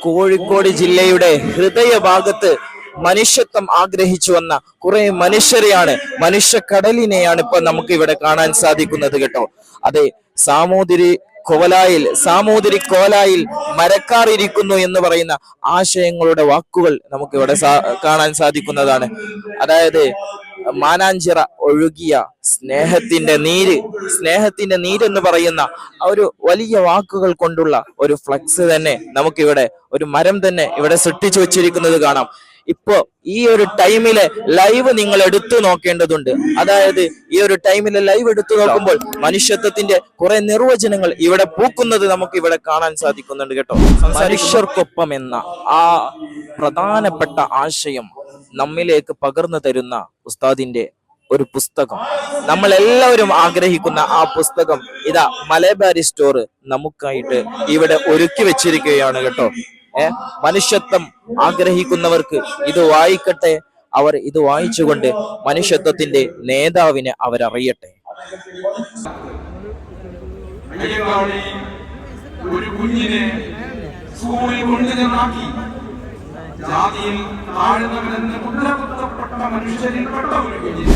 കോഴിക്കോട് ജില്ലയുടെ ഹൃദയഭാഗത്ത് മനുഷ്യത്വം ആഗ്രഹിച്ചു വന്ന കുറെ മനുഷ്യരെയാണ്, മനുഷ്യക്കടലിനെയാണ് ഇപ്പൊ നമുക്ക് ഇവിടെ കാണാൻ സാധിക്കുന്നത് കേട്ടോ. അതെ, സാമൂതിരി കോലായിൽ മരക്കാർ ഇരിക്കുന്നു എന്ന് പറയുന്ന ആശയങ്ങളുടെ വാക്കുകൾ നമുക്ക് ഇവിടെ കാണാൻ സാധിക്കുന്നതാണ്. അതായത് മാനാഞ്ചിറ ഒഴുകിയ സ്നേഹത്തിന്റെ നീര് എന്ന് പറയുന്ന ഒരു വലിയ വാക്കുകൾ കൊണ്ടുള്ള ഒരു ഫ്ലക്സ് തന്നെ നമുക്കിവിടെ, ഒരു മരം തന്നെ ഇവിടെ സൃഷ്ടിച്ചു വെച്ചിരിക്കുന്നത് കാണാം. ഇപ്പോ ഈ ഒരു ടൈമിലെ ലൈവ് നിങ്ങൾ എടുത്തു നോക്കേണ്ടതുണ്ട്. അതായത് ഈ ഒരു ടൈമിലെ ലൈവ് എടുത്തു നോക്കുമ്പോൾ മനുഷ്യത്വത്തിന്റെ കുറെ നിർവചനങ്ങൾ ഇവിടെ പൂക്കുന്നത് നമുക്ക് ഇവിടെ കാണാൻ സാധിക്കുന്നുണ്ട് കേട്ടോ. മനുഷ്യർക്കൊപ്പം എന്ന ആ പ്രധാനപ്പെട്ട ആശയം നമ്മിലേക്ക് പകർന്നു തരുന്ന ഉസ്താദിന്റെ ഒരു പുസ്തകം, നമ്മൾ എല്ലാവരും ആഗ്രഹിക്കുന്ന ആ പുസ്തകം ഇതാ മലബാരി സ്റ്റോർ നമുക്കായിട്ട് ഇവിടെ ഒരുക്കി വെച്ചിരിക്കുകയാണ് കേട്ടോ. മനുഷ്യത്വം ആഗ്രഹിക്കുന്നവർക്ക് ഇത് വായിക്കട്ടെ. അവർ ഇത് വായിച്ചുകൊണ്ട് മനുഷ്യത്വത്തിന്റെ നേതാവിനെ അവരറിയട്ടെ. ഒരു കുഞ്ഞിനെ സ്കൂളിൽ കൊണ്ടുചെന്നാക്കി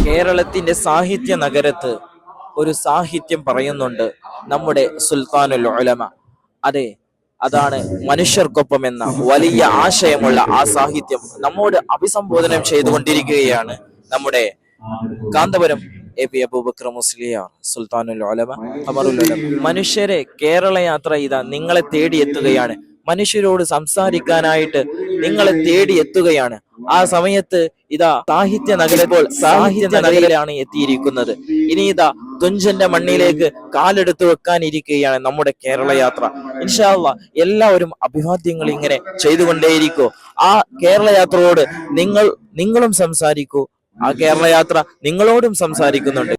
കേരളത്തിന്റെ സാഹിത്യ നഗരത്ത് ഒരു സാഹിത്യം പറയുന്നുണ്ട് നമ്മുടെ സുൽത്താനുൽ ഉലമ. അതെ, അതാണ് മനുഷ്യർക്കൊപ്പം എന്ന വലിയ ആശയമുള്ള ആ സാഹിത്യം നമ്മോട് അഭിസംബോധനം ചെയ്തുകൊണ്ടിരിക്കുകയാണ് നമ്മുടെ കാന്തപുരം എ പി അബൂബക്കർ മുസ്ലിയാർ സുൽത്താനുൽ ഉലമ ഖമറുൽ ഉലമ. മനുഷ്യരെ, കേരള യാത്ര ഇതാ നിങ്ങളെ തേടിയെത്തുകയാണ്. മനുഷ്യരോട് സംസാരിക്കാനായിട്ട് നിങ്ങളെ തേടി എത്തുകയാണ്. ആ സമയത്ത് ഇതാ സാഹിത്യ നഗരയിലാണ് എത്തിയിരിക്കുന്നത്. ഇനി ഇതാ തുഞ്ചന്റെ മണ്ണിലേക്ക് കാലെടുത്ത് വെക്കാനിരിക്കുകയാണ് നമ്മുടെ കേരള യാത്ര. ഇൻഷാ അല്ലാഹ് എല്ലാവരും അഭിവാദ്യങ്ങൾ ഇങ്ങനെ ചെയ്തുകൊണ്ടേയിരിക്കൂ. ആ കേരള യാത്രയോട് നിങ്ങളും സംസാരിക്കൂ. ആ കേരള യാത്ര നിങ്ങളോടും സംസാരിക്കുന്നുണ്ട്.